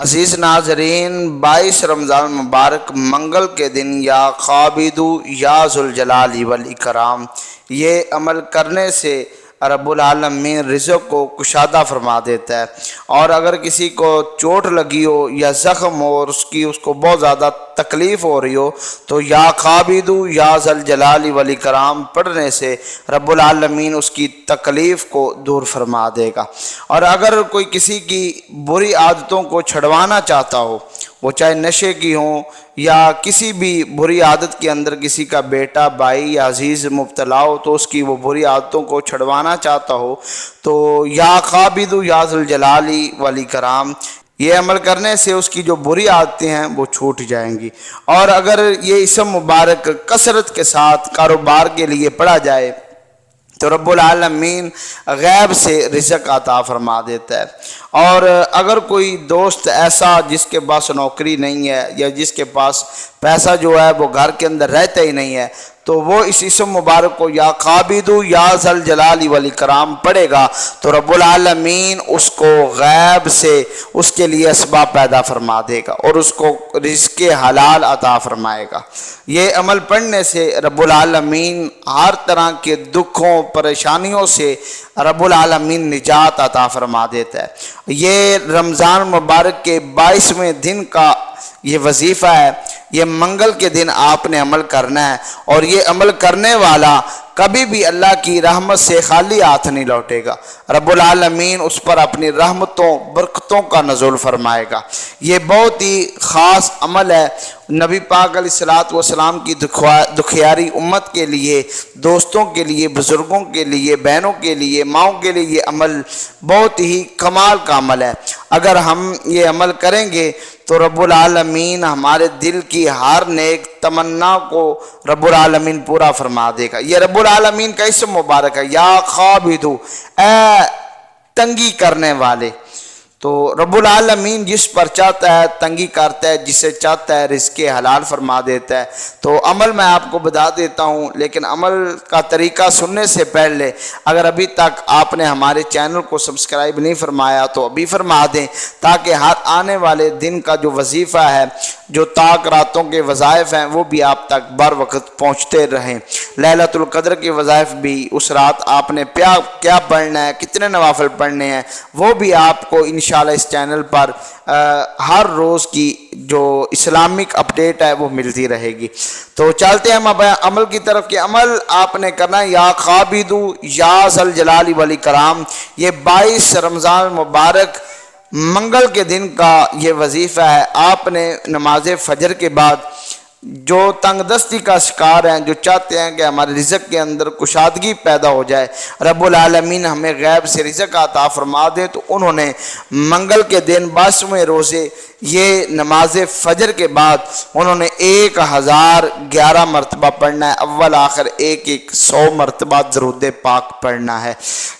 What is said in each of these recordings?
عزیز ناظرین، 22 رمضان مبارک منگل کے دن یا قابضو یا ذوالجلال والاکرام یہ عمل کرنے سے رب العالمین رزق کو کشادہ فرما دیتا ہے۔ اور اگر کسی کو چوٹ لگی ہو یا زخم ہو اور اس کو بہت زیادہ تکلیف ہو رہی ہو تو یا قابضو یا ذوالجلال والاکرام پڑھنے سے رب العالمین اس کی تکلیف کو دور فرما دے گا۔ اور اگر کوئی کسی کی بری عادتوں کو چھڑوانا چاہتا ہو، وہ چاہے نشے کی ہوں یا کسی بھی بری عادت کے اندر کسی کا بیٹا، بھائی یا عزیز مبتلا ہو تو اس کی وہ بری عادتوں کو چھڑوانا چاہتا ہو تو یا قابضو یا ذوالجلال والاکرام یہ عمل کرنے سے اس کی جو بری عادتیں ہیں وہ چھوٹ جائیں گی۔ اور اگر یہ اسم مبارک کثرت کے ساتھ کاروبار کے لیے پڑھا جائے تو رب العالمین غیب سے رزق عطا فرما دیتا ہے۔ اور اگر کوئی دوست ایسا جس کے پاس نوکری نہیں ہے یا جس کے پاس پیسہ جو ہے وہ گھر کے اندر رہتا ہی نہیں ہے تو وہ اس اسم مبارک کو یا قابضو یا ذوالجلال والاکرام پڑھے گا تو رب العالمین اس کو غیب سے اس کے لیے اسباب پیدا فرما دے گا اور اس کو رزق حلال عطا فرمائے گا۔ یہ عمل پڑھنے سے رب العالمین ہر طرح کے دکھوں پریشانیوں سے رب العالمین نجات عطا فرما دیتا ہے۔ یہ رمضان مبارک کے 22ویں دن کا یہ وظیفہ ہے، یہ منگل کے دن آپ نے عمل کرنا ہے اور یہ عمل کرنے والا کبھی بھی اللہ کی رحمت سے خالی ہاتھ نہیں لوٹے گا۔ رب العالمین اس پر اپنی رحمتوں برکتوں کا نزول فرمائے گا۔ یہ بہت ہی خاص عمل ہے، نبی پاک علیہ السلام کی دکھیاری امت کے لیے، دوستوں کے لیے، بزرگوں کے لیے، بہنوں کے لیے، ماؤں کے لیے یہ عمل بہت ہی کمال کا عمل ہے۔ اگر ہم یہ عمل کریں گے تو رب العالمین ہمارے دل کی ہر نیک تمنا کو رب العالمین پورا فرما دے گا۔ یہ رب العالمین کا اسم مبارک ہے، یا قابضو، اے تنگی کرنے والے۔ تو رب العالمین جس پر چاہتا ہے تنگی کرتا ہے، جسے چاہتا ہے رزق حلال فرما دیتا ہے۔ تو عمل میں آپ کو بتا دیتا ہوں، لیکن عمل کا طریقہ سننے سے پہلے اگر ابھی تک آپ نے ہمارے چینل کو سبسکرائب نہیں فرمایا تو ابھی فرما دیں تاکہ ہر آنے والے دن کا جو وظیفہ ہے، جو طاق راتوں کے وظائف ہیں وہ بھی آپ تک بر وقت پہنچتے رہیں۔ لیلۃ القدر کے وظائف بھی اس رات آپ نے کیا پڑھنا ہے، کتنے نوافل پڑھنے ہیں، وہ بھی آپ کو انشاءاللہ اس چینل پر ہر روز کی جو اسلامک اپڈیٹ ہے وہ ملتی رہے گی۔ تو چلتے ہیں ہم اب عمل کی طرف کہ عمل آپ نے کرنا ہے یا قابضو یا ذوالجلال والاکرام۔ یہ 22 رمضان مبارک منگل کے دن کا یہ وظیفہ ہے۔ آپ نے نماز فجر کے بعد جو تنگ دستی کا شکار ہیں، جو چاہتے ہیں کہ ہمارے رزق کے اندر کشادگی پیدا ہو جائے، رب العالمین ہمیں غیب سے رزق عطا فرما دے، تو انہوں نے منگل کے دن 22ویں روزے یہ نماز فجر کے بعد انہوں نے 1011 مرتبہ پڑھنا ہے، اول آخر 100 مرتبہ درود پاک پڑھنا ہے۔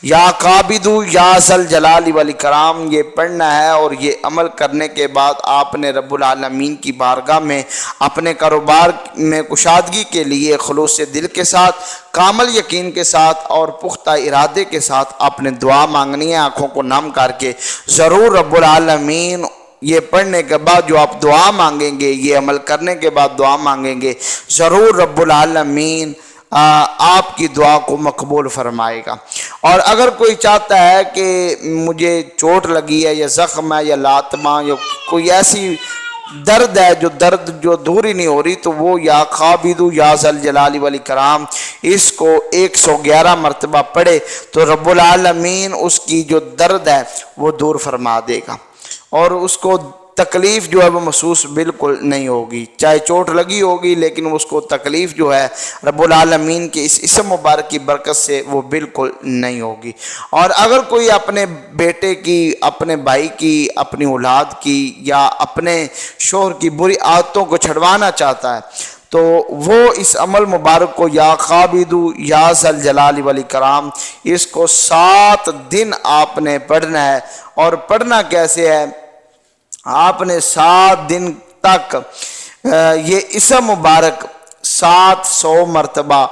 یا قابضو یا ذوالجلال والاکرام یہ پڑھنا ہے اور یہ عمل کرنے کے بعد آپ نے رب العالمین کی بارگاہ میں اپنے کاروبار میں کشادگی کے لیے خلوص دل کے ساتھ، کامل یقین کے ساتھ اور پختہ ارادے کے ساتھ آپ نے دعا مانگنی ہے، آنکھوں کو نم کر کے۔ ضرور رب العالمین یہ پڑھنے کے بعد جو آپ دعا مانگیں گے، یہ عمل کرنے کے بعد دعا مانگیں گے، ضرور رب العالمین آپ کی دعا کو مقبول فرمائے گا۔ اور اگر کوئی چاہتا ہے کہ مجھے چوٹ لگی ہے یا زخم ہے یا لاتما یا کوئی ایسی درد ہے جو دور ہی نہیں ہو رہی، تو وہ یا قابضو یا ذوالجلال والاکرام اس کو 111 مرتبہ پڑھے تو رب العالمین اس کی جو درد ہے وہ دور فرما دے گا اور اس کو تکلیف جو ہے وہ محسوس بالکل نہیں ہوگی۔ چاہے چوٹ لگی ہوگی لیکن اس کو تکلیف جو ہے رب العالمین کے اس اسم مبارک کی برکت سے وہ بالکل نہیں ہوگی۔ اور اگر کوئی اپنے بیٹے کی، اپنے بھائی کی، اپنی اولاد کی یا اپنے شوہر کی بری عادتوں کو چھڑوانا چاہتا ہے تو وہ اس عمل مبارک کو یا قابضو یا ذوالجلال والاکرام اس کو 7 دن آپ نے پڑھنا ہے۔ اور پڑھنا کیسے ہے؟ آپ نے 7 دن تک یہ اسم مبارک 700 مرتبہ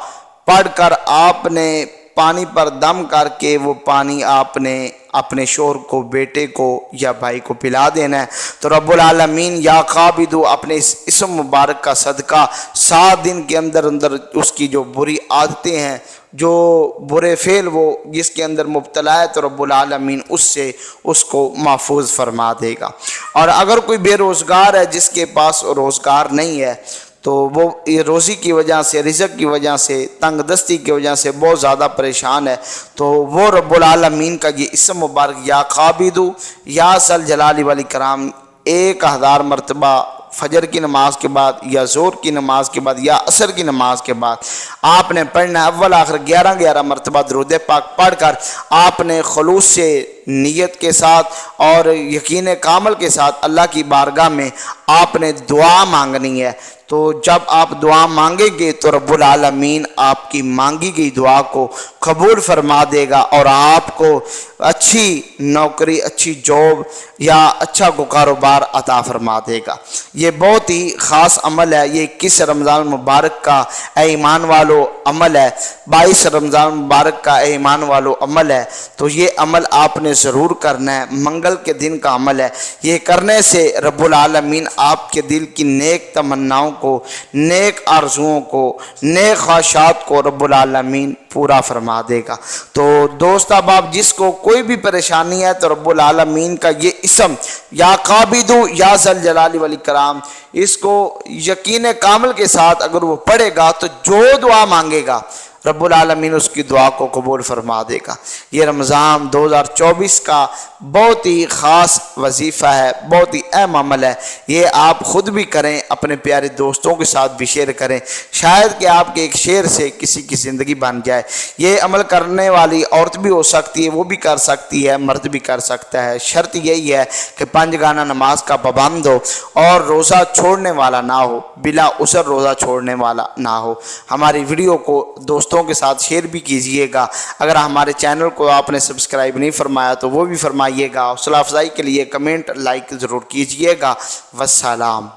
پڑھ کر آپ نے پانی پر دم کر کے وہ پانی آپ نے اپنے شوہر کو، بیٹے کو یا بھائی کو پلا دینا ہے۔ تو رب العالمین یا قابضو اپنے اس اسم مبارک کا صدقہ 7 دن کے اندر اس کی جو بری عادتیں ہیں، جو برے فعل وہ جس کے اندر مبتلا ہے، تو رب العالمین اس کو محفوظ فرما دے گا۔ اور اگر کوئی بے روزگار ہے، جس کے پاس روزگار نہیں ہے، تو وہ روزی کی وجہ سے، رزق کی وجہ سے، تنگ دستی کی وجہ سے بہت زیادہ پریشان ہے، تو وہ رب العالمین کا یہ اسم مبارک یا قابضو یا ذل جلال والاکرام 1000 مرتبہ فجر کی نماز کے بعد یا ظہر کی نماز کے بعد یا عصر کی نماز کے بعد آپ نے پڑھنا ہے۔ اول آخر 11 مرتبہ درود پاک پڑھ کر آپ نے خلوص سے، نیت کے ساتھ اور یقین کامل کے ساتھ اللہ کی بارگاہ میں آپ نے دعا مانگنی ہے۔ تو جب آپ دعا مانگیں گے تو رب العالمین آپ کی مانگی گئی دعا کو قبول فرما دے گا اور آپ کو اچھی نوکری، اچھی جاب یا اچھا کو کاروبار عطا فرما دے گا۔ یہ بہت ہی خاص عمل ہے، یہ 21 رمضان مبارک کا اے ایمان والو عمل ہے، 22 رمضان مبارک کا اے ایمان والو عمل ہے۔ تو یہ عمل آپ نے ضرور کرنا ہے، منگل کے دن کا عمل ہے۔ یہ کرنے سے رب العالمین آپ کے دل کی نیک تمناؤں کو، نیک آرزوؤں کو، نیک خواہشات کو رب العالمین پورا فرما دے گا۔ تو دوست احباب، جس کو کوئی بھی پریشانی ہے تو رب العالمین کا یہ اسم یا قابضو یا ذل جلال والاکرام، اس کو یقین کامل کے ساتھ اگر وہ پڑھے گا تو جو دعا مانگے گا رب العالمین اس کی دعا کو قبول فرما دے گا۔ یہ رمضان 2024 کا بہت ہی خاص وظیفہ ہے، بہت ہی اہم عمل ہے۔ یہ آپ خود بھی کریں، اپنے پیارے دوستوں کے ساتھ بھی شیئر کریں، شاید کہ آپ کے ایک شیئر سے کسی کی زندگی بن جائے۔ یہ عمل کرنے والی عورت بھی ہو سکتی ہے، وہ بھی کر سکتی ہے، مرد بھی کر سکتا ہے۔ شرط یہی ہے کہ 5 گانا نماز کا پابند ہو اور روزہ چھوڑنے والا نہ ہو، بلا عذر روزہ چھوڑنے والا نہ ہو۔ ہماری ویڈیو کو دوستوں کے ساتھ شیئر بھی کیجئے گا۔ اگر ہمارے چینل کو آپ نے سبسکرائب نہیں فرمایا تو وہ بھی فرمائیے گا۔ حوصلہ افزائی کے لیے کمنٹ، لائک ضرور کیجئے گا۔ والسلام۔